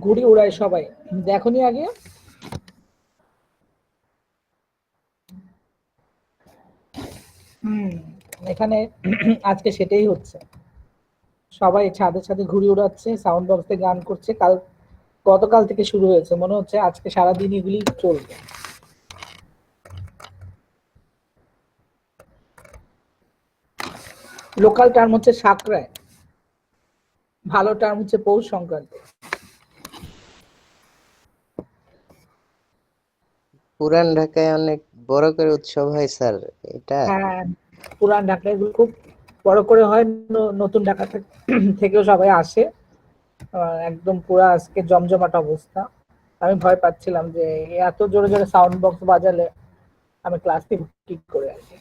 ঘুড়ি উড়ায় সবাই, দেখোনি আগে? এখানে আজকে সেটাই হচ্ছে, সবাই ছাদে ছাদে ঘুড়ি উড়াচ্ছে, সাউন্ড বক্সে গান করছে। গতকাল থেকে শুরু হয়েছে, মনে হচ্ছে আজকে সারাদিন এগুলি চলবে। লোকাল টার্ম হচ্ছে সাকরায়, ভালো টার্ম হচ্ছে পৌষ সংক্রান্তি। পুরান ঢাকায় অনেক বড় করে উৎসব হয় স্যার, এটা? হ্যাঁ, পুরান ঢাকায় খুব বড় করে হয়, নতুন ঢাকা থেকেও সবাই আসে। একদম পুরা আজকে জমজমাট অবস্থা। আমি ভয় পাচ্ছিলাম যে এত জোরে জোরে সাউন্ড বক্স বাজালে আমি ক্লাস ঠিক করে আসি।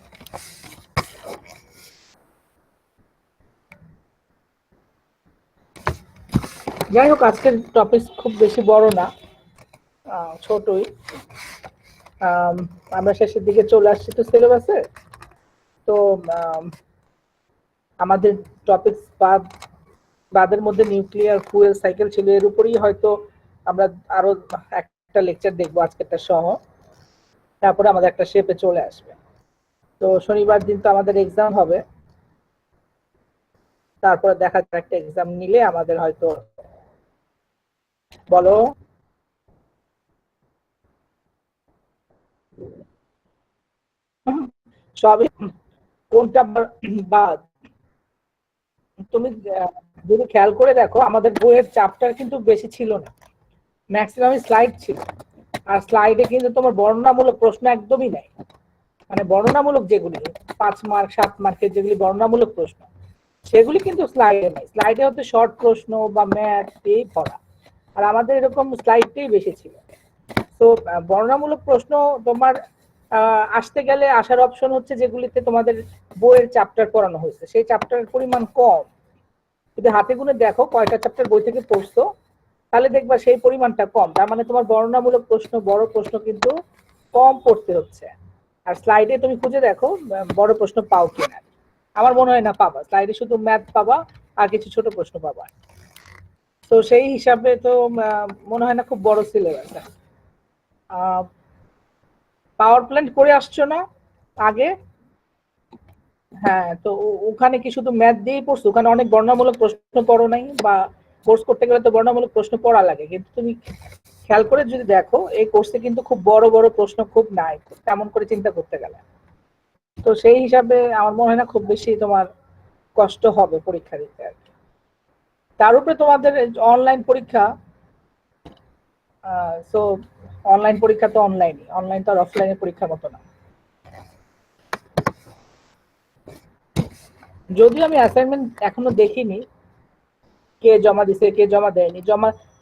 যাই হোক, আজকের টপিক খুব বেশি বড় না, ছোটই। আমরা শেষের দিকে চলে আসছি তো সিলেবাসে। তো আমাদের টপিক বাদের মধ্যে নিউক্লিয়ার ফুয়েল সাইকেল ছিল, এর উপরই হয়তো আমরা আরো একটা লেকচার দেখবো আজকেরটা সহ, তারপরে আমাদের একটা শেপে চলে আসবে। তো শনিবার দিন তো আমাদের এক্সাম হবে, তারপরে দেখা যাক একটা এক্সাম নিলে আমাদের হয়তো, বলো সবই কোনটা বাদ। তুমি যদি খেয়াল করে দেখো, আমাদের বইয়ের চ্যাপ্টার কিন্তু বেশি ছিল না, ম্যাক্সিমাম স্লাইড ছিল। আর স্লাইডে কিন্তু তোমার বর্ণনামূলক প্রশ্ন একদমই নাই, মানে বর্ণনামূলক যেগুলি 5 মার্ক 7 মার্কের যেগুলি বর্ণনামূলক প্রশ্ন, সেগুলি কিন্তু স্লাইডে নাই। স্লাইডে হচ্ছে শর্ট প্রশ্ন বা ম্যাথ এই পড়া, আর আমাদের এরকম স্লাইডটাই বেশি ছিল। তো বর্ণনামূলক প্রশ্ন তোমার আসতে গেলে আসার অপশন হচ্ছে যেগুলিতে তোমাদের বইয়ের চ্যাপ্টার পড়ানো হয়েছে, সেই চ্যাপ্টারের পরিমাণ কম। যদি হাতে গুনে দেখো কয়টা চ্যাপ্টার বই থেকে পড়ছো, তাহলে দেখবা সেই পরিমাণটা কম। তার মানে তোমার বর্ণনামূলক প্রশ্ন, বড় প্রশ্ন কিন্তু কম পড়তে হচ্ছে। আর স্লাইডে তুমি খুঁজে দেখো বড় প্রশ্ন পাও কিনা, আমার মনে হয় না পাবা। স্লাইডে শুধু ম্যাথ পাবা আর কিছু ছোট প্রশ্ন পাবা। তো সেই হিসাবে তো মনে হয় না খুব বড় সিলেবাস। পাওয়ার প্ল্যান্ট করে আসছো না আগে? হ্যাঁ, তো ওখানে কি শুধু ম্যাথ দিয়েই পড়ছো? ওখানে অনেক বর্ণনামূলক প্রশ্ন পড়ো নাই? বা কোর্স করতে গেলে তো বর্ণনামূলক প্রশ্ন পড়া লাগে, কিন্তু তুমি খেয়াল করে যদি দেখো এই কোর্সে কিন্তু খুব বড় বড় প্রশ্ন খুব নাই তেমন করে চিন্তা করতে গেলে। তো সেই হিসাবে আমার মনে হয় না খুব বেশি তোমার কষ্ট হবে পরীক্ষা দিতে আর কি। তার উপরে তোমাদের অনলাইন পরীক্ষা, সো অনলাইন পরীক্ষা তো অনলাইনই, অনলাইন তো আর অফলাইনের পরীক্ষার মতো না। যদিও আমি অ্যাসাইনমেন্ট এখনো দেখিনি, কে জমা দিছে কে জমা দেয়নি।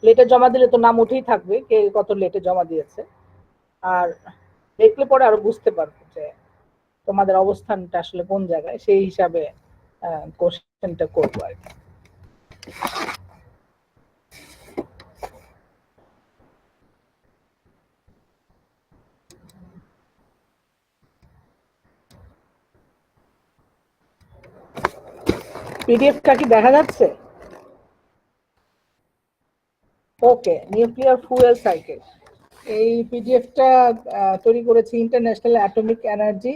লেটে জমা দিলে তো নাম উঠেই থাকবে কে কত লেটে জমা দিয়েছে। আর দেখলে পরে আরো বুঝতে পারবো যে তোমাদের অবস্থানটা আসলে কোন জায়গায়, সেই হিসাবে কোশ্চেনটা করবো আর কি। পিডিএফটা কি দেখা যাচ্ছে? ওকে, নিউক্লিয়ার ফুয়েল সাইকেল, এই পিডিএফটা তৈরি করেছি international atomic energy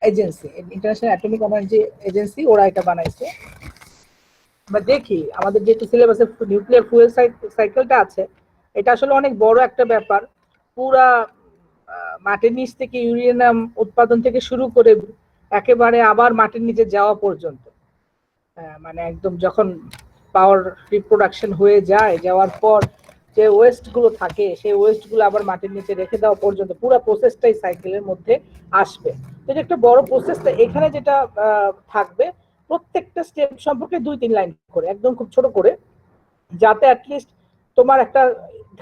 agency. International atomic energy agency ওরা এটা বানাইছে। আমরা দেখি আমাদের যেহেতু সিলেবাসে নিউক্লিয়ার ফুয়েল সাইকেলটা আছে, এটা আসলে অনেক বড় একটা ব্যাপার। পুরা মাটির নিচ থেকে ইউরেনিয়াম উৎপাদন থেকে শুরু করে একেবারে আবার মাটির নিচে যাওয়া পর্যন্ত, মানে একদম যখন পাওয়ার রিপ্রোডাকশন হয়ে যায়, যাওয়ার পর যে ওয়েস্ট গুলো থাকে সেই ওয়েস্ট গুলো আবার মাটির নিচে রেখে দেওয়া পর্যন্ত পুরো প্রসেসটাই সাইকেলের মধ্যে আসবে। এটা একটা বড় প্রসেস। এখানে যেটা থাকবে, প্রত্যেকটা স্টেপ সম্পর্কে 2-3 লাইন করে, একদম খুব ছোট করে, যাতে অ্যাটলিস্ট তোমার একটা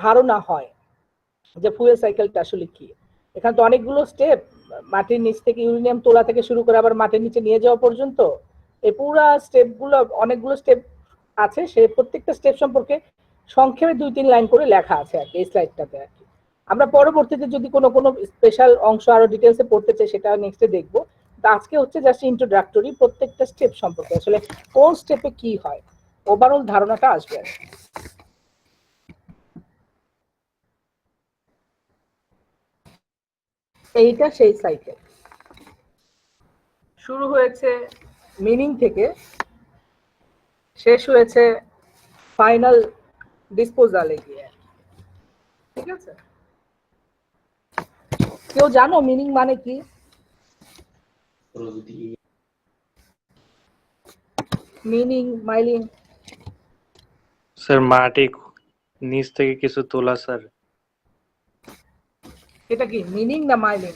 ধারণা হয় যে ফুয়েল সাইকেলটা আসলে কি। এখানে তো অনেকগুলো স্টেপ, মাটির নিচ থেকে ইউরেনিয়াম তোলা থেকে শুরু করে আবার মাটির নিচে নিয়ে যাওয়া পর্যন্ত এই পুরা স্টেপগুলো, অনেকগুলো স্টেপ আছে। সেই প্রত্যেকটা স্টেপ সম্পর্কে সংক্ষেপে 2-3 লাইন করে লেখা আছে আর কি এই স্লাইডটাতে আর কি। আমরা পরবর্তীতে যদি কোনো কোনো স্পেশাল অংশ আরো ডিটেলসে পড়তে চাই সেটা নেক্সটে দেখবো। আজকে হচ্ছে জাস্ট ইন্ট্রোডাক্টরি, প্রত্যেকটা স্টেপ সম্পর্কে আসলে কোন স্টেপে কি হয় ওভারঅল ধারণাটা আসবে। এইটা সেই সাইকেল শুরু হয়েছে মিনিং থেকে, শেষ হয়েছে ফাইনাল ডিসপোজালে গিয়ে। ঠিক আছে, কেউ জানো মিনিং মানে কি? মিনিং মাইলিং স্যার মাটি নিচ থেকে কিছু তোলা স্যার। এটা কি মিনিং না মাইলিং?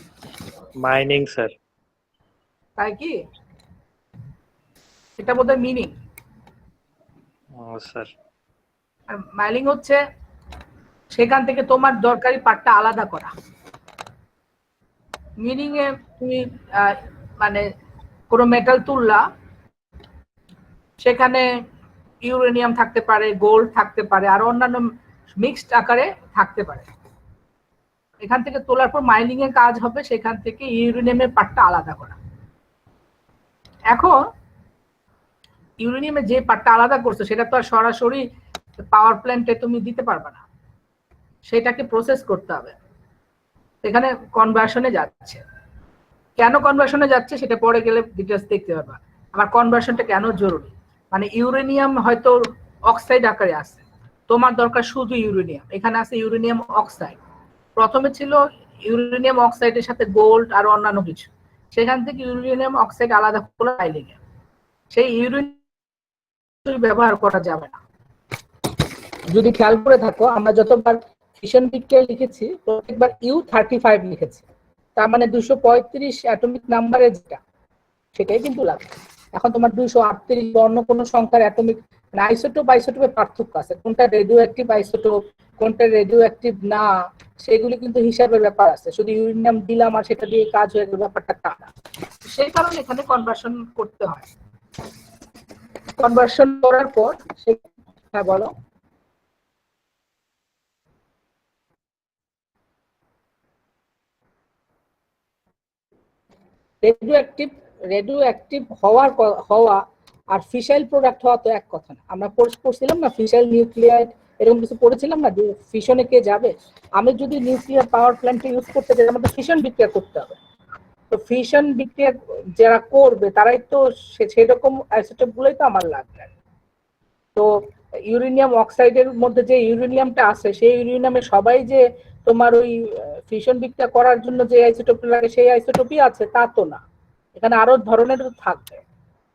Mining sir. তাই কি? এটা বোধহয় মিনিং। স্যার আর মাইলিং হচ্ছে সেখান থেকে তোমার দরকারি পার্টটা আলাদা করা। মিনিং এ তুমি মানে কোনো মেটাল তুললা, সেখানে ইউরেনিয়াম থাকতে পারে, গোল্ড থাকতে পারে, আর অন্যান্য মিক্সড আকারে থাকতে পারে। এখান থেকে তোলার পর মাইনিং এর কাজ হবে সেখান থেকে ইউরেনিয়ামের পার্টটা আলাদা করা। এখন ইউরেনিয়ামের যে পার্টটা আলাদা করছো সেটা তো আর সরাসরি পাওয়ার প্ল্যান্টে তুমি দিতে পারবে না, সেটাকে প্রসেস করতে হবে। এখানে কনভার্সনে যাচ্ছে। কেন কনভার্সনে যাচ্ছে সেটা পরে গেলে ডিটেলস দেখতে পারবা। আমার কনভার্সনটা কেন জরুরি, মানে ইউরেনিয়াম হয়তো অক্সাইড আকারে আছে, তোমার দরকার শুধু ইউরেনিয়াম। এখানে আছে ইউরেনিয়াম অক্সাইড। প্রথমে ছিল ইউরেনিয়াম অক্সাইডের সাথে গোল্ড আর অন্যান্য কিছু, সেখান থেকে ইউরেনিয়াম অক্সাইড আলাদা করে আইলে সেই ইউরেনিয়াম ব্যবহার করা যাবে না। যদি খেয়াল করে থাকো, আমরা যতবার ফিশন বিক্রিয়া লিখেছি প্রত্যেকবার U35 লিখেছি, তার মানে 235 অ্যাটমিক নাম্বারে যেটা সেটাই কিন্তু লাগবে। এখন তোমার 238 বা অন্য কোনো সংখ্যার অ্যাটমিক আইসোটোপ আইসোটোপের পার্থক্য আছে, কোনটা রেডিও অ্যাক্টিভ আইসোটোপ কোনটা রেডিও অ্যাক্টিভ না, সেগুলি কিন্তু হিসাবের ব্যাপার আছে। শুধু ইউরেনিয়াম দিলাম আর সেটা দিয়ে কাজ হয়ে গেল, ব্যাপারটা তা না। সেই কারণে এখানে কনভার্সন করতে হয়। কনভার্সন করার পর হ্যাঁ বলো। রেডিও অ্যাক্টিভ হওয়া আর ফিসাইল প্রোডাক্ট হওয়া তো এক কথা না। আমরা পড়ছিলাম না ফিসাইল নিউক্লিয়ার এরকম কিছু পড়েছিলাম না, যে ফিশনে কে যাবে। আমি যদি নিউক্লিয়ার পাওয়ার প্ল্যান্টে ইউজ করতে চাই আমাদের ফিশন বিক্রিয়া করতে হবে। তো ফিশন বিক্রিয়া যারা করবে তারাই তো সেরকম আইসোটোপ গুলোই তো আমার লাগবে। তো ইউরেনিয়াম অক্সাইডের মধ্যে যে ইউরেনিয়ামটা আছে সেই ইউরেনিয়ামে সবাই যে তোমার ওই ফিশন বিক্রিয়া করার জন্য যে আইসোটোপটা লাগে সেই আইসোটোপই আছে তা তো না, এখানে আরো ধরনের থাকবে।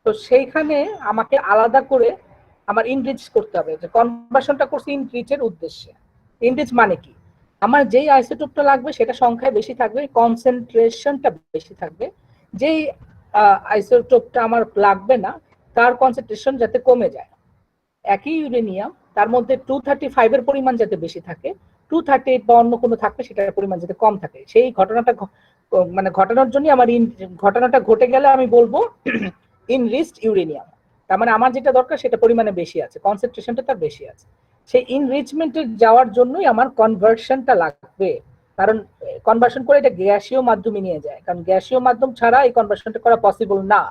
তো সেইখানে আমাকে আলাদা করে আমার ইনরিচ করতে হবে, যে কনভার্সনটা করছি ইনরিচের উদ্দেশ্যে। ইনরিচ মানে কি, আমার যেই আইসোটোপটা লাগবে সেটা সংখ্যায় বেশি থাকবে, কনসেন্ট্রেশনটা বেশি থাকবে। যেই আইসোটোপটা আমার লাগবে না তার কনসেন্ট্রেশন যাতে কমে যায়। একই ইউরেনিয়াম তার মধ্যে 235 এর পরিমাণ যাতে বেশি থাকে, 238 বা অন্য কোনো থাকলে সেটার পরিমাণ যাতে কম থাকে, সেই ঘটনাটা মানে ঘটানোর জন্য আমার ঘটনাটা ঘটে গেলে আমি বলবো ইনরিচড ইউরেনিয়াম। তার মানে আমার যেটা দরকার সেটা পরিমাণে বেশি আছে, কনসেন্ট্রেশনটা তার বেশি আছে। সেই ইনরিচমেন্টে যাওয়ার জন্যই আমার কনভার্সনটা লাগবে, কারণ কনভার্সন করে এটা গ্যাসীয় মাধ্যমে নিয়ে যায়, কারণ গ্যাসীয় মাধ্যম ছাড়া এই কনভার্সনটা করা পসিবল না।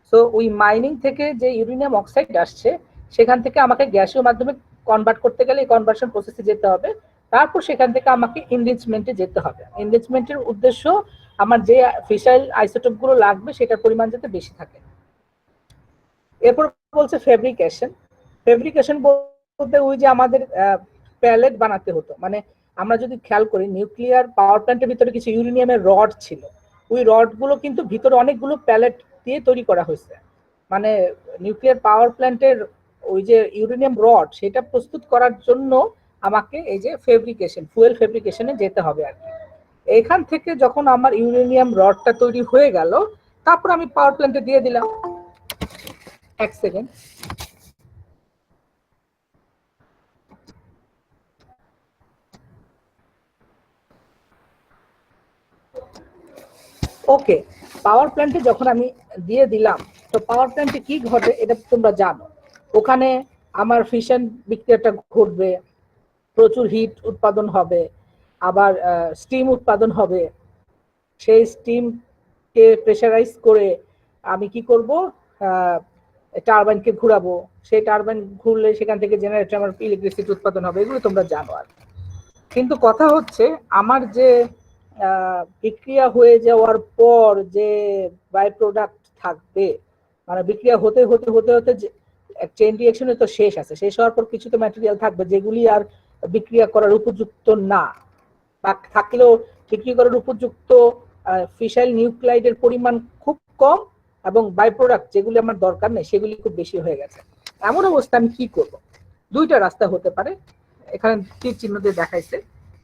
সো ওই মাইনিং থেকে যে ইউরেনিয়াম অক্সাইড আসছে সেখান থেকে আমাকে গ্যাসীয় মাধ্যমে কনভার্ট করতে গেলে এই কনভার্সন প্রসেসে যেতে হবে, তারপর সেখান থেকে আমাকে এনরিচমেন্টে যেতে হবে। এনরিচমেন্টের উদ্দেশ্য আমার যে ফিসাইল আইসোটোপ গুলো লাগবে সেটার পরিমাণ যাতে বেশি থাকে। এরপর বলছে ফেব্রিকেশন। ফেব্রিকেশন বলতে ওই যে আমাদের প্যালেট বানাতে হতো, মানে আমরা যদি খেয়াল করি নিউক্লিয়ার পাওয়ার প্ল্যান্টের ভিতরে কিছু ইউরেনিয়ামের রড ছিল, ওই রড গুলো কিন্তু ভিতরে অনেকগুলো প্যালেট দিয়ে তৈরি করা হয়েছে। মানে নিউক্লিয়ার পাওয়ার প্ল্যান্টের ওই যে ইউরেনিয়াম রড সেটা প্রস্তুত করার জন্য আমাকে এই যে ফেব্রিকেশন, ফুয়েল ফেব্রিকেশনে যেতে হবে আর কি। এখান থেকে যখন আমার ইউরেনিয়াম রডটা তৈরি হয়ে গেল তারপর আমি পাওয়ার প্ল্যান্টে দিয়ে দিলাম। এক সেকেন্ড। ওকে, পাওয়ার প্ল্যান্টে যখন আমি দিয়ে দিলাম, তো পাওয়ার প্ল্যান্টে কি ঘটে এটা তোমরা জানো। ওখানে আমার ফিশন বিক্রিয়াটা ঘটবে, প্রচুর হিট উৎপাদন হবে, আবার স্টিম উৎপাদন হবে। সেই স্টিমকে প্রেসারাইজ করে আমি কি করব, টারবাইনকে ঘুরাবো, সেই টারবাইন ঘুরলে সেখান থেকে জেনারেটর আমার ইলেকট্রিসিটি উৎপাদন হবে, এগুলো তোমরা জানো। আর কিন্তু কথা হচ্ছে আমার যে বিক্রিয়া হয়ে যাওয়ার পর যে বাই প্রোডাক্ট থাকবে, মানে বিক্রিয়া হতে হতে হতে হতে চেইন রিঅ্যাকশনে তো শেষ আছে, শেষ হওয়ার পর কিছু তো ম্যাটেরিয়াল থাকবে যেগুলি আর বিক্রিয়া করার উপযুক্ত না, বা থাকলেও বিক্রি করার উপযুক্ত ফিশাইল নিউক্লাইডের পরিমাণ খুব কম এবং বাই প্রোডাক্ট যেগুলি আমার দরকার নেই সেগুলি খুব বেশি হয়ে গেছে। এমন অবস্থা আমি কি করব? দুইটা রাস্তা হতে পারে, এখানে তীর চিহ্ন দিয়ে দেখাইছে।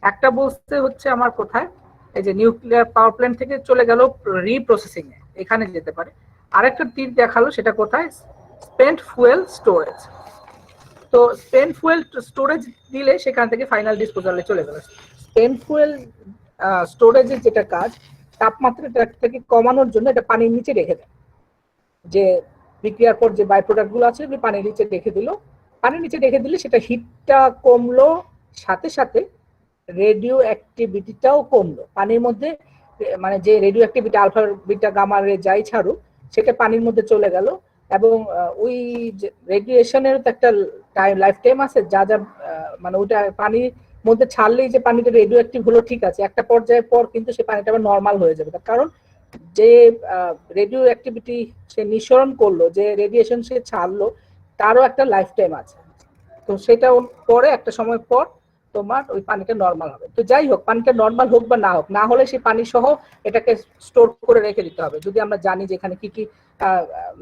একটা বলতে হচ্ছে আমার কোথায়, এই যে নিউক্লিয়ার পাওয়ার প্ল্যান্ট থেকে চলে গেল রিপ্রসেসিং এ, এখানে যেতে পারে। আরেকটা তীর দেখালো, সেটা কোথায়, স্পেন্ট ফুয়েল স্টোরেজ। তো স্পেন্ট ফুয়েল স্টোরেজ দিলে সেখান থেকে ফাইনাল ডিসপোজালে চলে গেল। স্পেন্ট ফুয়েল স্টোরেজের যেটা কাজ, তাপমাত্রাটা থেকে কমানোর জন্য এটা পানির নিচে রেখে দেয়, যে বিক্রিয়ার পর যে বাই প্রোডাক্ট গুলো আছে পানির নিচে রেখে দিল। পানির নিচে রেখে দিলে সেটা হিটটা কমলো, সাথে সাথে রেডিও অ্যাক্টিভিটিটাও কমলো পানির মধ্যে, মানে যে radioactivity alpha beta gamma ray যাই ছাড়ুক সেটা পানির মধ্যে চলে গেল। এবং ওই রেডিয়েশনের তো একটা লাইফ টাইম আছে, যা যা মানে ওটা পানির মধ্যে ছাড়লেই যে পানিটা রেডিও অ্যাক্টিভ হলো ঠিক আছে, একটা পর্যায়ের পর কিন্তু সে পানিটা আবার নর্মাল হয়ে যাবে, তার কারণ যে রেডিও অ্যাক্টিভিটি সে নিঃসরণ করলো, যে রেডিয়েশন সে ছাড়লো, তারও একটা লাইফ টাইম আছে। তো সেটা পরে একটা সময় পর তোমার ওই পানিটা নর্মাল হবে। তো যাই হোক, পানিটা নর্মাল হোক বা না হোক, না হলে সেই পানি সহ এটাকে স্টোর করে রেখে দিতে হবে, যদি আমরা জানি যে এখানে কি কি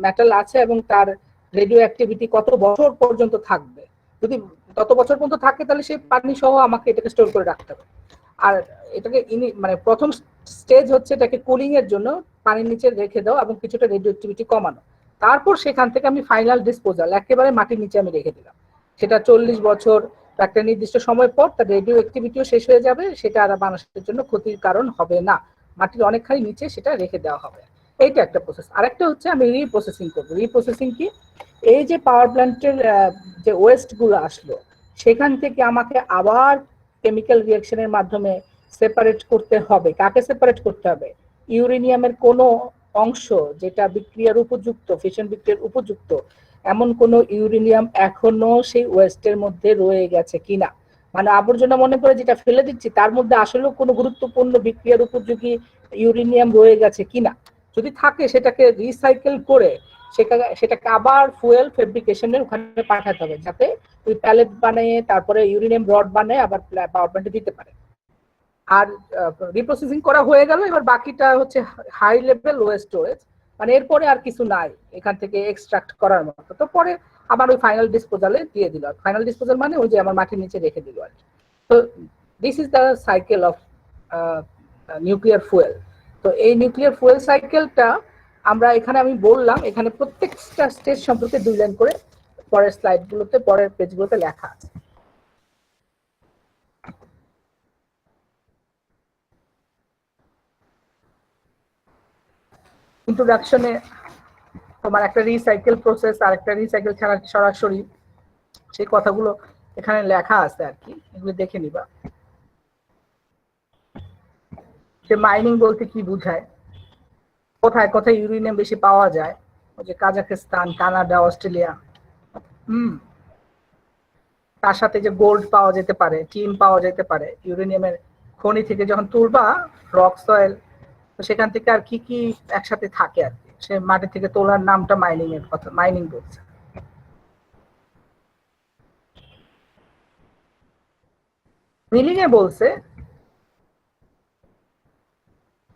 মেটাল আছে এবং তার রেডিও অ্যাক্টিভিটি কত বছর পর্যন্ত থাকবে। যদি তত বছর পর্যন্ত থাকে তাহলে সেই পানি সহ আমাকে এটাকে স্টোর করে রাখতে হবে। আর এটাকে মানে প্রথম স্টেজ হচ্ছে এটাকে কুলিং এর জন্য পানির নিচে রেখে দাও এবং কিছুটা রেডিও অ্যাক্টিভিটি কমানো। তারপর সেখান থেকে আমি ফাইনাল ডিসপোজাল একেবারে মাটির নিচে আমি রেখে দিলাম। সেটা 40 বছর একটা নির্দিষ্ট সময় পর তার রেডিও অ্যাক্টিভিটিও শেষ হয়ে যাবে, সেটা আর মানুষের জন্য ক্ষতির কারণ হবে না, মাটির অনেকখানি নিচে সেটা রেখে দেওয়া হবে। এইটা একটা প্রসেস। আরেকটা হচ্ছে আমি রিপ্রসেসিং করবো। রিপ্রসেসিং কি, এই যে পাওয়ার প্ল্যান্টের যে ওয়েস্ট গুলো আসলো সেখান থেকে আমাকে আবার কেমিক্যাল রিঅ্যাকশনের মাধ্যমে সেপারেট করতে হবে। কাকে সেপারেট করতে হবে? ইউরেনিয়ামের কোনো অংশ যেটা বিক্রিয়ার উপযুক্ত, ফিশন বিক্রিয়ার উপযুক্ত, এমন কোন ইউরেনিয়াম এখনো সেই ওয়েস্টের মধ্যে রয়ে গেছে কিনা, মানে আবর্জনা মনে করে যেটা ফেলে দিচ্ছি তার মধ্যে আসলেও কোনো গুরুত্বপূর্ণ বিক্রিয়ার উপযোগী ইউরেনিয়াম রয়ে গেছে কিনা। যদি থাকে সেটাকে রিসাইকেল করে সেটাকে আবার ফুয়েল ফেব্রিকেশনের ওখানে পাঠাতে হবে, যাতে ওই প্যালেট বানিয়ে তারপরে ইউরেনিয়াম রড বানিয়ে আবার পাওয়ার প্ল্যান্টে দিতে পারে। আর রিপ্রসেসিং করা হয়ে গেল, এবার বাকিটা হচ্ছে হাই লেভেল ওয়েস্ট স্টোরেজ, মানে এরপরে আর কিছু নাই এখান থেকে এক্সট্রাক্ট করার মতো। তো পরে আবার ওই ফাইনাল ডিসপোজালে দিয়ে দিল। ফাইনাল ডিসপোজাল মানে ওই যে আমার মাটির নিচে রেখে দিল আর কি। তো this is the cycle of nuclear fuel. তো এই নিউক্লিয়ার ফুয়েল সাইকেলটা আমরা এখানে আমি বললাম, এখানে প্রত্যেকটা স্টেজ সম্পর্কে 2 লাইন করে পরের স্লাইডগুলোতে, পরের পেজগুলোতে লেখা আছে। ইন্ট্রোডাকশনে তোমার একটা রিসাইকেল প্রসেস আর একটা রিসাইকেল ছাড়া সরাসরি সেই কথাগুলো এখানে লেখা আছে আর কি, এগুলো দেখে নিবা। যে মাইনিং বলতে কি বোঝায়, কোথায় কোথায় ইউরেনিয়াম বেশি পাওয়া যায়, ওই যে কাজাখস্তান, কানাডা, অস্ট্রেলিয়া, তার সাথে যে গোল্ড পাওয়া যেতে পারে, টিন পাওয়া যেতে পারে ইউরেনিয়ামের খনি থেকে যখন তুলবা রক সয়েল, তো সেখান থেকে আর কি কি একসাথে থাকে আর কি, সে মাটি থেকে তোলার নামটা মাইনিং এর কথা, মাইনিং বলছে। মিলিং এ বলছে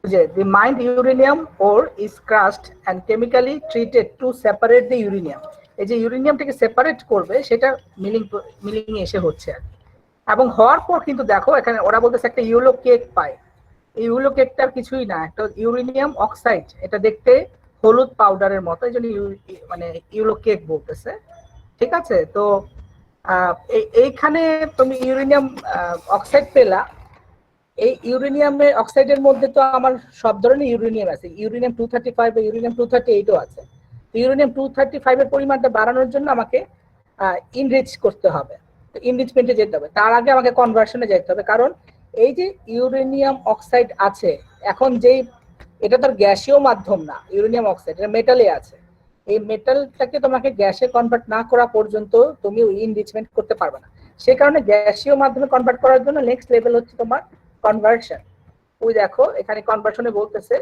যে the mined uranium ore is crushed and chemically treated to separate the uranium। এই যে ইউরেনিয়ামটাকে সেপারেট করবে সেটা মিলিং এসে হচ্ছে আর কি। এবং হওয়ার পর কিন্তু দেখো এখানে ওরা বলতেছে একটা ইউলো কেক পায়। এই ইউলো কেকটার কিছুই না, একটা ইউরেনিয়াম অক্সাইড, এটা দেখতে হলুদ পাউডারের মতো, এই জন্য মানে ইউলো কেক বলতেছে, ঠিক আছে। তো এইখানে তুমি ইউরেনিয়াম অক্সাইড পেলা। এই ইউরেনিয়ামের অক্সাইডের মধ্যে তো আমার সব ধরনের ইউরেনিয়াম আছে, ইউরেনিয়াম 235 বা ইউরেনিয়াম 238ও আছে। ইউরেনিয়াম 235 এর পরিমাণটা বাড়ানোর জন্য আমাকে ইনরিচ করতে হবে, তো ইনরিচমেন্টে যেতে হবে। তার আগে আমাকে কনভার্সনে যেতে হবে, কারণ এই যে ইউরেনিয়াম অক্সাইড আছে এখন, যেই এটা তো গ্যাসীয় মাধ্যম না, ইউরেনিয়াম অক্সাইড এটা মেটালে আছে, এই মেটালটাকে তোমাকে গ্যাসে কনভার্ট না করা পর্যন্ত তুমি ইনরিচমেন্ট করতে পারবে না। সে কারণে গ্যাসীয় মাধ্যমে কনভার্ট করার জন্য নেক্সট লেভেল হচ্ছে তোমার কনভার্সন। ওই দেখো এখানে কনভার্সনে বলতেছে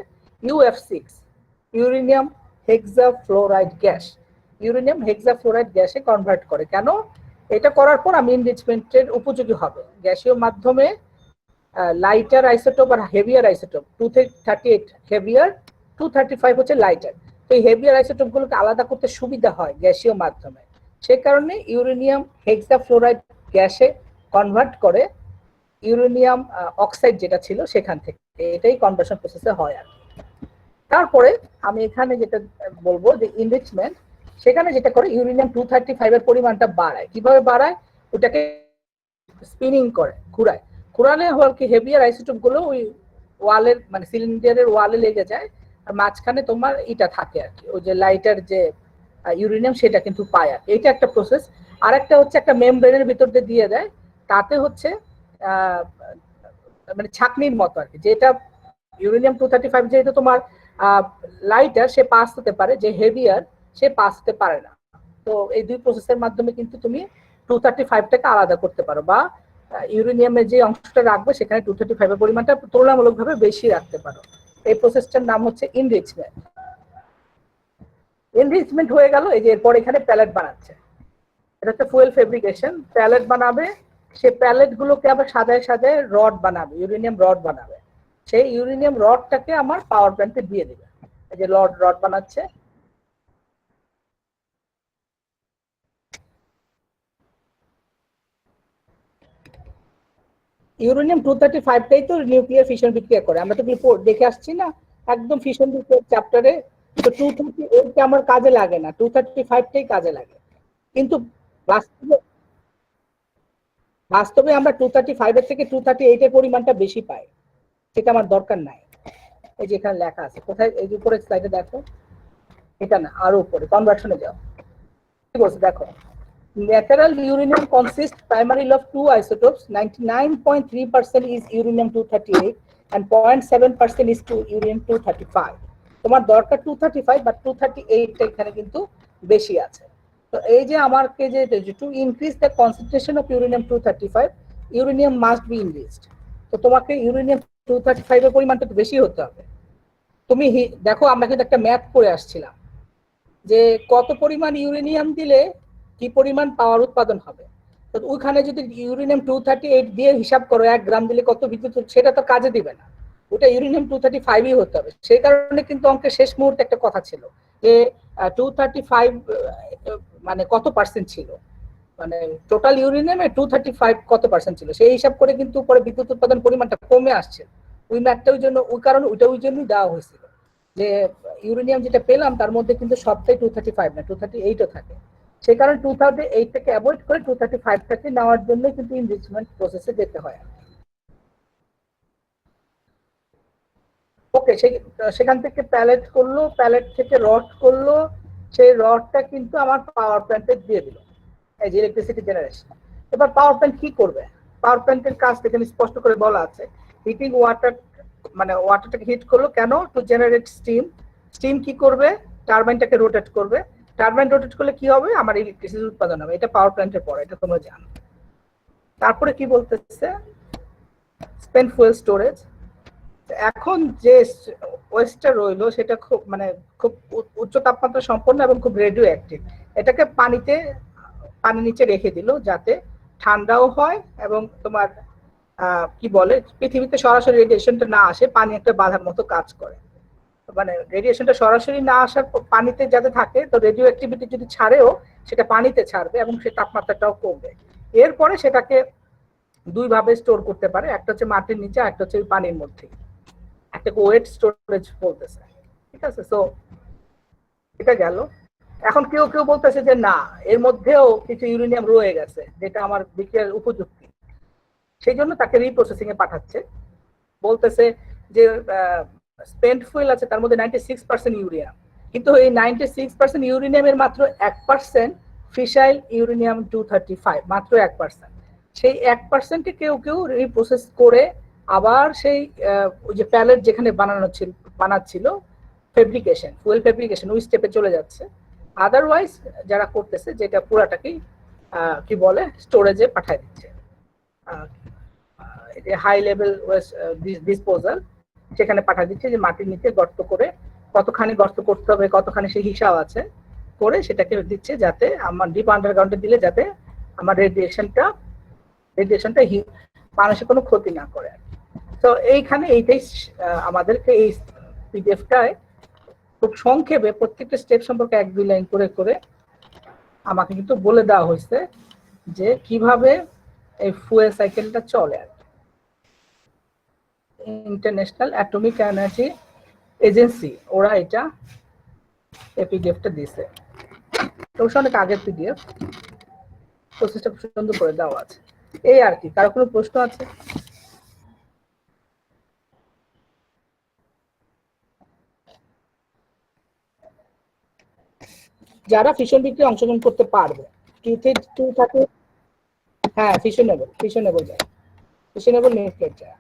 UF6 uranium hexafluoride gas, uranium hexafluoride গ্যাসে কনভার্ট করে। কেন? এটা করার পর আমি এনরিচমেন্টের উপযোগী হবে। গ্যাসীয় মাধ্যমে লাইটার আইসোটোপ আর হেভিয়ার আইসোটোপ 238 হেভিয়ার, 235 হচ্ছে লাইটার। তো এই হেভিয়ার আইসোটোপগুলোকে আলাদা করতে সুবিধা হয় গ্যাসীয় মাধ্যমে, সেই কারণে ইউরেনিয়াম হেক্সাফ্লোরাইড গ্যাসে কনভার্ট করে ইউরেনিয়াম অক্সাইড যেটা ছিল সেখান থেকে। এটাই কনভার্সন প্রসেসে হয় আর কি। তারপরে আমি এখানে যেটা বলবো যে ইনরিচমেন্ট, সেখানে যেটা করে ইউরেনিয়াম 235 এর পরিমাণটা বাড়ায়। কিভাবে বাড়ায়? ওটাকে স্পিনিং করে, ঘুরায়। ঘুরালে হল কি হেভিয়ার আইসোটোপ গুলো ওই ওয়ালের মানে সিলিন্ডারের ওয়ালে লেগে যায়, আর মাঝখানে তোমার এটা থাকে আর কি, ওই যে লাইটার যে ইউরেনিয়াম সেটা কিন্তু পায়। আর এটা একটা প্রসেস। আর একটা হচ্ছে একটা মেমব্রেনের ভিতর দিয়ে দেয়, তাতে হচ্ছে মানে ছাকনির মতো আর কি, যেটা ইউরেনিয়াম 235 যেহেতু তোমার লাইটার সে পাস হতে পারে, যে হেভিয়ার সে পাস হতে পারে না। তো এই দুই প্রসেসের মাধ্যমে কিন্তু তুমি 235টাকে আলাদা করতে পারো, বা ইউরেনিয়ামের যে অংশটা রাখবে সেখানে 235 এর পরিমাণটা তুলনামূলকভাবে বেশি রাখতে পারো। এই প্রসেসটার নাম হচ্ছে ইনরিচমেন্ট। এনরিচমেন্ট হয়ে গেল, এই যে এরপর এখানে প্যালেট বানাচ্ছে। এটা হচ্ছে ফুয়েল ফেব্রিকেশন। প্যালেট বানাবে, সে প্যালেট গুলোকে আবার সাজায় সাজায় রড বানাবে, ইউরেনিয়াম রড বানাবে। সেই ইউরেনিয়াম রডটাকে আমার পাওয়ার প্ল্যান্টে দিয়ে দিবে। এই যে রড বানাচ্ছে। ইউরেনিয়াম 235টাই তো নিউক্লিয়ার ফিশন বিক্রিয়া করে, আমরা তো দেখে আসছি না একদম ফিশন বিক্রিয়ার চ্যাপ্টারে। তো 238টা আমার কাজে লাগে না, 235টাই কাজে লাগে। কিন্তু বাস্তবে আমরা 235 এর থেকে 238 এর পরিমাণটা বেশি পাই, সেটা আমার দরকার নাই। এই যে এখানে লেখা আছে, কোথায়? এই উপরে স্লাইডে দেখো, এটা না আরো উপরে কনভার্সনে যাও, কি বলছে দেখো। Natural uranium consists primarily of two isotopes. 99.3% is uranium-238 and 0.7% is uranium-235. তোমার দরকার 235 বা 238টা এখানে কিন্তু বেশি আছে। তো এই যে আমাকে যে to increase the concentration of uranium-235, uranium must be increased। তো তোমাকে uranium-235 এর পরিমাণটা বেশি হতে হবে। তুমি দেখো আমরা কিন্তু একটা ম্যাথ করে আসছিলাম যে কত পরিমাণ ইউরেনিয়াম দিলে কি পরিমাণ পাওয়ার উৎপাদন হবে। তো ওইখানে যদি ইউরেনিয়াম 238 দিয়ে হিসাব করো 1 গ্রাম দিলে কত বিদ্যুৎ, সেটা তো কাজে দিবে না, ওটা ইউরেনিয়াম 235ই হতে হবে। সেই কারণে কিন্তু অঙ্কের শেষ মুহূর্তে একটা কথা ছিল যে 235 মানে কত পার্সেন্ট ছিল, মানে টোটাল ইউরেনিয়ামে 235 কত পার্সেন্ট ছিল, সেই হিসাব করে কিন্তু পরে বিদ্যুৎ উৎপাদন পরিমাণটা কমে আসছে। ওই ম্যাথটা ওই জন্য, ওই কারণে ওই জন্যই দেওয়া হয়েছিল যে ইউরেনিয়াম যেটা পেলাম তার মধ্যে কিন্তু সবটাই 235 না 238ও থাকে। সেই কারণে 238টাকে অ্যাভয়েড করে 235টাকে নেওয়ার জন্য কিন্তু এনরিচমেন্ট প্রসেসে যেতে হয়। ওকে, সেখান থেকে প্যালেট করলো, প্যালেট থেকে রড করলো, সেই রডটা কিন্তু আমার পাওয়ার প্ল্যান্টে দিয়ে দিল, এই যে ইলেকট্রিসিটি জেনারেশন। এবার পাওয়ার প্ল্যান্ট কি করবে? পাওয়ার প্ল্যান্টের কাজ এখানে স্পষ্ট করে বলা আছে, হিটিং ওয়াটার, মানে ওয়াটারটাকে হিট করলো কেন? To generate steam. স্টিম কি করবে? টারবাইনটাকে রোটেট করবে। টারবাইন রোটেট করলে কি হবে? আমার ইলেকট্রিসিটি উৎপাদন হবে। এটা পাওয়ার প্ল্যান্টের পরে, এটা তোমরা জানো। তারপরে কি বলতেছে? Spent fuel storage. এখন যে ওয়েস্টটা রইলো সেটা খুব মানে খুব উচ্চ তাপমাত্রা সম্পন্ন এবং খুব রেডিও অ্যাক্টিভ। এটাকে পানির নিচে রেখে দিল যাতে ঠান্ডাও হয় এবং তোমার কি বলে পৃথিবীতে সরাসরি রেডিয়েশনটা না আসে, পানি একটা বাধার মতো কাজ করে। মানে রেডিয়েশনটা সরাসরি না আসার পানিতে যাতে থাকে, তো রেডিও অ্যাক্টিভিটি যদি ছাড়েও সেটা পানিতে ছাড়বে এবং সে তাপমাত্রাটাও কমবে। এরপরে সেটাকে দুই ভাবে স্টোর করতে পারে, একটা হচ্ছে মাটির নিচে, একটা হচ্ছে পানির মধ্যে, একটা ওয়েট স্টোরেজ বলতেছে। ঠিক আছে, সো এটা গেল। এখন কেউ কেউ বলতেছে যে না, এর মধ্যেও কিছু ইউরেনিয়াম রয়ে গেছে যেটা আমার বিক্রিয়ার উপযুক্ত, সেই জন্য তাকে রিপ্রসেসিং এ পাঠাচ্ছে। বলতেছে যে স্পেন্ট ফুয়েল আছে তার মধ্যে 96% ইউরেনিয়াম, কিন্তু এই 96% ইউরেনিয়ামের মাত্র 1% ফিসাইল ইউরেনিয়াম 235, মাত্র 1%। সেই 1%কে কেউ কেউ রিপ্রসেস করে আবার সেই ওই যে প্যালেট যেখানে বানাচ্ছিল ফেব্রিকেশন, ফুয়েল ফেব্রিকেশন, ওই স্টেপে চলে যাচ্ছে। আদারওয়াইজ যারা করতেছে যেটা পুরাটাকেই কি বলে স্টোরেজে পাঠায় দিচ্ছে। হাই লেভেল ডিসপোজাল, সেখানে পাঠিয়ে দিচ্ছে যে মাটির নিচে গর্ত করে কতখানি গর্ত করতে হবে, কতখানি সেই হিসাব আছে, করে সেটাকে দিচ্ছে যাতে আমার ডিপ আন্ডারগ্রাউন্ডে দিলে যাতে আমার রেডিয়েশনটা মানুষের কোনো ক্ষতি না করে। তো এইখানে এইটাই আমাদেরকে এই পিডিএফটায় খুব সংক্ষেপে প্রত্যেকটা স্টেপ সম্পর্কে 1-2 লাইন করে করে আমাকে কিন্তু বলে দেওয়া হয়েছে যে কিভাবে এই ফুয়েল সাইকেলটা চলে আর ইন্টারন্যাশনাল অ্যাটমিক এনার্জি এজেন্সি ওরা এটা এই পিডিএফটা দিয়েছে। তো অনেক আগের পিডিএফ, প্রসেসটা সুন্দর করে দেওয়া আছে। এই আর কি, কারো কোনো প্রশ্ন আছে? যারা ফিশন বিক্রিয়ায় অংশগ্রহণ করতে পারবে, হ্যাঁ ফিশনেবল যায়, ফিশনেবল নিউক্লিয়ার যায়।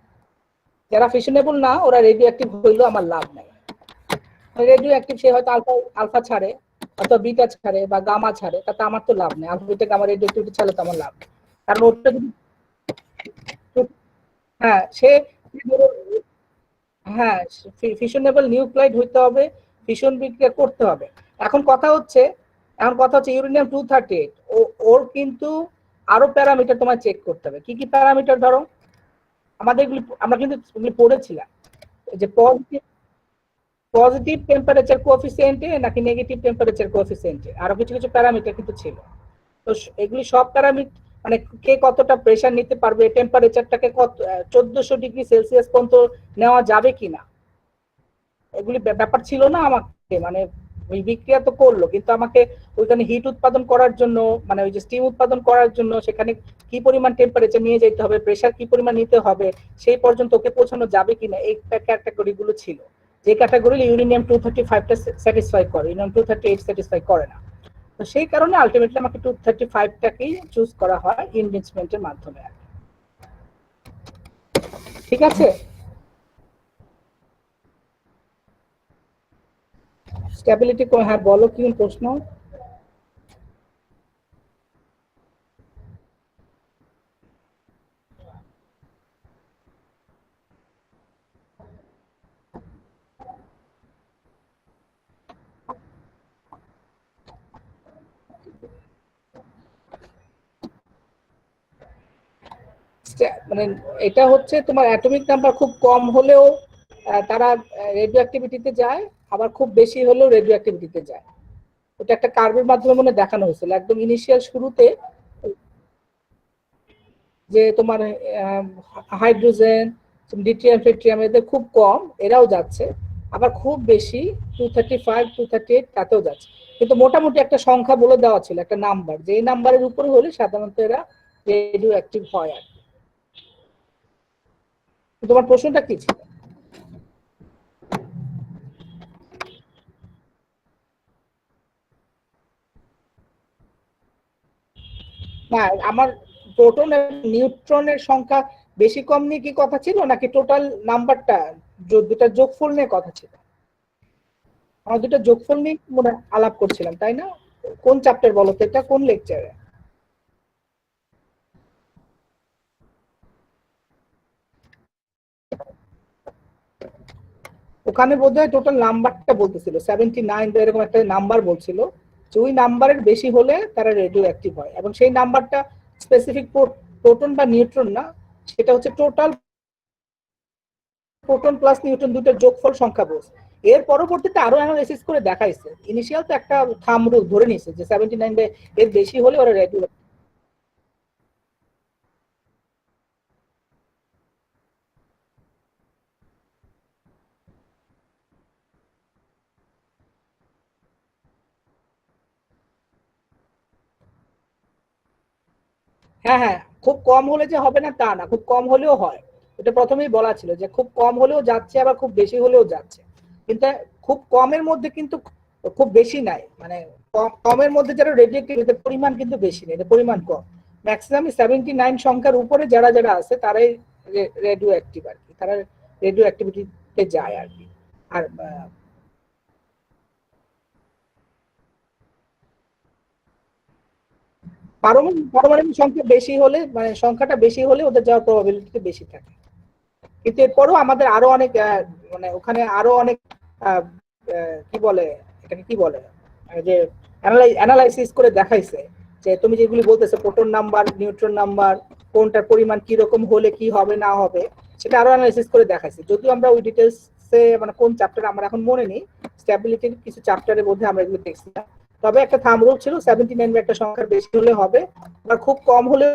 যারা ফিশনেবল না, ওরা রেডিও অ্যাক্টিভ হইলেও আমার লাভ নাই। রেডিও অ্যাক্টিভ সে হয়তো আলফা ছাড়ে অথবা বিটা ছাড়ে বা গামা ছাড়ে, তাতে আমার তো লাভ নেই। Alpha beta gamma radioactivity ছাড়লে তো আমার লাভ নেই, কারণ ওটা যদি হ্যাঁ সে হ্যাঁ ফিশনেবল নিউক্লাইড হইতে হবে, ফিশন বিক্রিয়া করতে হবে। এখন কথা হচ্ছে ইউরেনিয়াম 238 ওর কিন্তু আরো প্যারামিটার তোমায় চেক করতে হবে। কি কি প্যারামিটার? ধরো আমরা কিন্তু এগুলি পড়েছিলাম যে পজিটিভ টেম্পারেচার কোএফিসিয়েন্টে নাকি নেগেটিভ টেম্পারেচার কোএফিসিয়েন্টে আরো কিছু কিছু প্যারামিটার কিন্তু ছিল। তো এগুলি সব প্যারামিটার মানে কে কতটা প্রেসার নিতে পারবে, টেম্পারেচারটাকে কত 1400 ডিগ্রি সেলসিয়াস পর্যন্ত নেওয়া যাবে কিনা, এগুলি ব্যাপার ছিল না আমাকে। মানে ওই বিক্রিয়া তো করলো, কিন্তু আমাকে ওইখানে হিট উৎপাদন করার জন্য, মানে ওই যে স্টিম উৎপাদন করার জন্য সেখানে কি পরিমাণ টেম্পারেচার নিয়ে যেতে হবে, প্রেসার কি পরিমাণ নিতে হবে, সেই পর্যন্ত ওকে পৌঁছানো যাবে কিনা, এই ক্যাটাগরি গুলো ছিল। যে ক্যাটাগরি ইউরেনিয়াম 235টা স্যাটিসফাই করে, ইউরেনিয়াম 238 স্যাটিসফাই করে না। তো সেই কারণে আলটিমেটলি আমাকে 235টাকেই চুজ করা হয় ইনভেস্টমেন্টের মাধ্যমে। ঠিক আছে, স্ট্যাবিলিটি হ্যাঁ বলো কি প্রশ্ন? মানে এটা হচ্ছে তোমার অ্যাটমিক নাম্বার খুব কম হলেও তারা রেডিও অ্যাক্টিভিটিতে যায়, আবার খুব বেশি হলেও রেডিও অ্যাক্টিভিটিতে যায়। ওটা একটা কার্ভের মাধ্যমে মনে দেখানো হয়েছিল একদম ইনিশিয়াল শুরুতে, যে তোমার হাইড্রোজেন, ডিট্রিয়াম, ট্রিটিয়াম এদের খুব কম, এরাও যাচ্ছে। আবার খুব বেশি 235 238 তাতেও যাচ্ছে। কিন্তু মোটামুটি একটা সংখ্যা বলে দেওয়া ছিল, একটা নাম্বার, যে এই নাম্বারের উপরে হলে সাধারণত এরা রেডিও অ্যাক্টিভ হয় আর কি। তোমার প্রশ্নটা কি ছিল? না আমার প্রোটন এবং নিউট্রনের সংখ্যা বেশি কম নিয়ে কি কথা ছিল, নাকি টোটাল নাম্বারটা দুটা যোগফল নিয়ে কথা ছিল? আমরা দুটা যোগফল নিয়ে মনে আলাপ করছিলাম, তাই না? কোন চ্যাপ্টার বলো তো, এটা কোন লেকচারে? ওখানে বোধহয় টোটাল নাম্বারটা বলতেছিল 79 এরকম একটা নাম্বার বলছিল, যে ওই নাম্বারের বেশি হলে তারা রেডিও অ্যাক্টিভ হয়। এবং সেই নাম্বারটা স্পেসিফিক প্রোটন বা নিউট্রন না, সেটা হচ্ছে টোটাল প্রোটন প্লাস নিউট্রন দুটোর যোগফল সংখ্যা বোঝ। এর পরবর্তীতে আরো অ্যানালাইসিস করে দেখাইছে, ইনিশিয়াল তো একটা থাম রুল ধরে নিয়েছে যে 79 এর বেশি হলে ওরা রেডিও। হ্যাঁ হ্যাঁ, খুব কম হলে যে হবে না তা না, খুব কম হলেও হয়। এটা প্রথমেই বলা ছিল যে খুব কম হলেও যাচ্ছে, আবার খুব বেশি হলেও যাচ্ছে। কিন্তু খুব কমের মধ্যে কিন্তু খুব বেশি নাই, মানে কমের মধ্যে যারা রেডিও অ্যাক্টিভ পরিমাণ কিন্তু বেশি নেই, পরিমাণ কম। ম্যাক্সিমাম 79 সংখ্যার উপরে যারা যারা আছে তারাই রেডিও অ্যাক্টিভ আর কি, তারা রেডিও অ্যাক্টিভিটিতে যায় আর কি। আর পারমাণবিক সংখ্যা বেশি হলে, মানে সংখ্যাটা বেশি হলে ওদের যাওয়ার প্রবাবিলিটি বেশি থাকে। কিন্তু এরপরও আমাদের আরো অনেক মানে ওখানে আরো অনেক কি বলে, এটাকে কি বলে, যে অ্যানালাইসিস করে দেখাইছে যে তুমি যেগুলি বলতেছো প্রোটন নাম্বার, নিউট্রন নাম্বার, কোনটার পরিমাণ কি রকম হলে কি হবে না হবে, সেটা আরো অ্যানালাইসিস করে দেখাইছে। যদিও আমরা ওই ডিটেলসে মানে কোন চ্যাপ্টারে আমার এখন মনে নেই, স্ট্যাবিলিটির কিছু চ্যাপ্টারের মধ্যে আমরা এগুলো দেখছি না। তবে একটা থাম রুল ছিল 79 একটা সংখ্যার বেশি হলে হবে, আর খুব কম হলে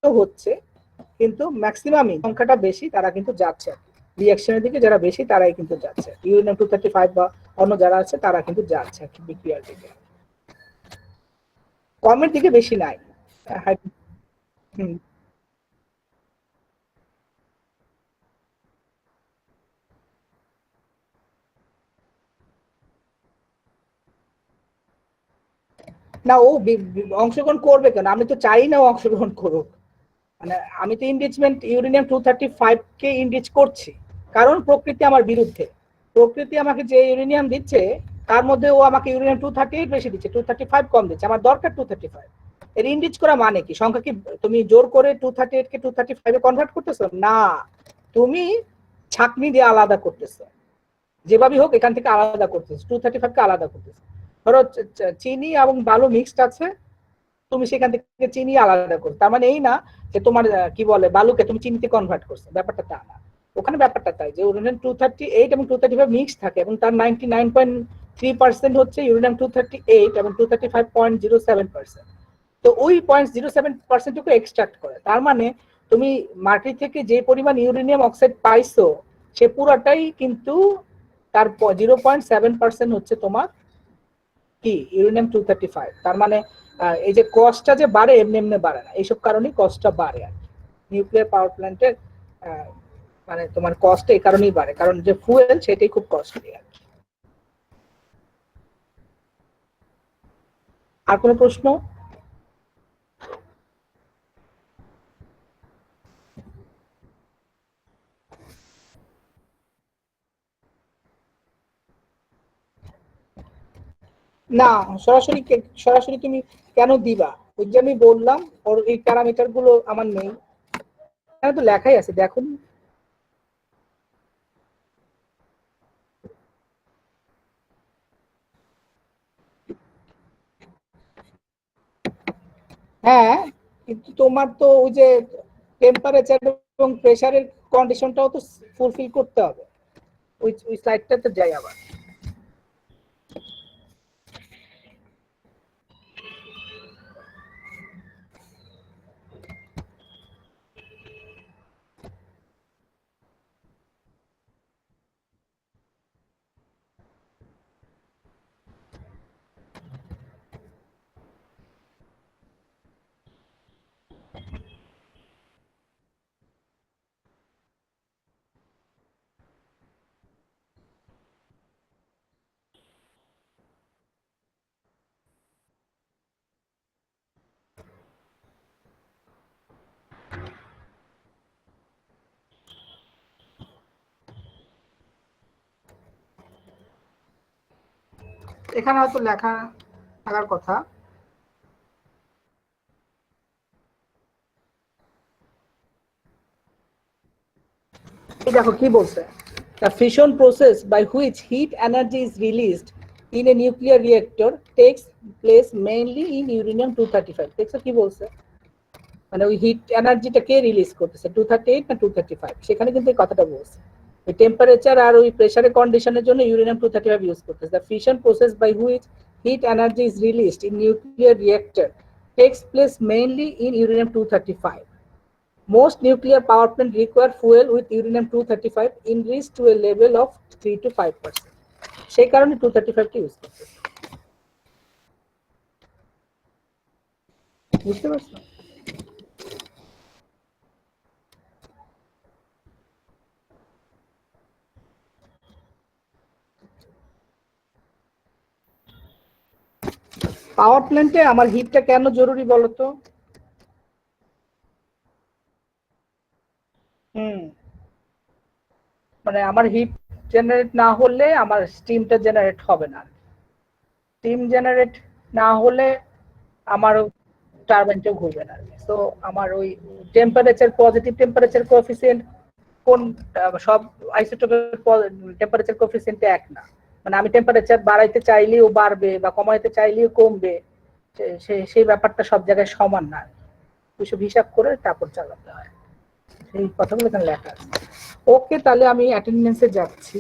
হচ্ছে, কিন্তু ম্যাক্সিমামই সংখ্যাটা বেশি তারা কিন্তু যাচ্ছে রিঅ্যাকশনের দিকে, যারা বেশি তারাই কিন্তু যাচ্ছে। ইউরেনিয়াম 235 বা অন্য যারা আছে তারা কিন্তু যাচ্ছে বিক্রিয়ার দিকে, কমের দিকে বেশি নাই। হুম। না, ও অংশগ্রহণ করবে কেন? আমি তো চাই না ও অংশগ্রহণ করুক। মানে আমি তো ইনরিচমেন্ট ইউরেনিয়াম 235 কে ইনরিচ করছি, কারণ প্রকৃতি আমার বিরুদ্ধে। প্রকৃতি আমাকে যে ইউরেনিয়াম দিচ্ছে তার মধ্যে ও আমাকে ইউরেনিয়াম 238 বেশি দিচ্ছে, 235 কম দিচ্ছে, আমার দরকার 235। এর ইনরিচ করা মানে কি? সংখ্যা কি তুমি জোর করে 238 কে 235 এ কনভার্ট করতেছো? না, তুমি ছাঁকনি দিয়ে আলাদা করতেছো, যেভাবে হোক এখান থেকে আলাদা করতেছো, 235 কে আলাদা করতেছো। ধরো চিনি এবং বালু মিক্সড আছে, তুমি সেখান থেকে চিনি আলাদা করো, তার মানে এই না যে তোমার কি বলে বালুকে তুমি চিনিতে কনভার্ট করছো, ব্যাপারটা তা না। ওখানে ব্যাপারটা তাই যে ইউরেনিয়াম 238 এবং 235 মিক্স থাকে, এবং তার 99.3% হচ্ছে ইউরেনিয়াম 238 এবং 235.07%। তো ওই 0.07%টুকু এক্সট্রাক্ট করে, তার মানে তুমি মাটি থেকে যে পরিমাণ ইউরেনিয়াম অক্সাইড পাইছো সে পুরোটাই কিন্তু তার 0.7% হচ্ছে তোমার কি ইউরেনিয়াম 235। তার মানে এই যে কস্টটা যে বাড়ে এমনি এমনি বাড়ে না, এইসব কারণেই কস্টটা বাড়ে আর নিউক্লিয়ার পাওয়ার প্ল্যান্টের মানে তোমার কস্ট এই কারণেই বাড়ে, কারণ যে ফুয়েল সেটাই খুব কস্টলি। আর কোনো প্রশ্ন? না, সরাসরি সরাসরি তুমি কেন দিবা? ওই যে আমি বললাম ওর এই প্যারামিটার গুলো আমার নেই, এখানে তো লেখাই আছে দেখুন। হ্যাঁ, কিন্তু তোমার তো ওই যে টেম্পারেচার এবং প্রেসারের কন্ডিশনটাও তো ফুলফিল করতে হবে। ওই স্লাইডটাতে যাই আবার। এখানে হয়তো লেখা থাকার কথা। এই দেখো কি বলছে, the fission process by which heat energy is released in a nuclear reactor takes place mainly in uranium 235। দেখছো কি বলছে? মানে ওই হিট এনার্জিটা কে রিলিজ করতেছে, 238 না 235, সেখানে কিন্তু এই কথাটা বলছে। ওই টেম্পারেচার আর ওই প্রেসারের কন্ডিশনের জন্য ইউরেনিয়াম 235 ইউজ করতেছে। The fission process by which heat energy is released in nuclear reactor takes place mainly in uranium 235. Most nuclear power plants require fuel with uranium 235 enriched to a level of 3 to 5%. সেই কারণে 235 কে use করতেছে। বুঝতে পারছো? পাওয়ার প্ল্যান্টে আমার হিটটা কেন জরুরি বলতো? হুম, মানে আমার হিট জেনারেট না হলে আমার স্টিমটা জেনারেট হবে না। স্টিম জেনারেট না হলে আমারও টারবাইনটাও ঘুরবে না। তো আমার ওই টেম্পারেচার, পজিটিভ টেম্পারেচার কোএফিসিয়েন্ট কোন সব আইসোটোপের টেম্পারেচার কোএফিসিয়েন্ট এক না। মানে আমি টেম্পারেচার বাড়াইতে চাইলেও বাড়বে বা কমাইতে চাইলেও কমবে, সেই ব্যাপারটা সব জায়গায় সমান না। ওইসব হিসাব করে তারপর চালাতে হয়, সেই কথাগুলো এখানে লেখা আছে। ওকে, তাহলে আমি অ্যাটেন্ডেন্সে যাচ্ছি।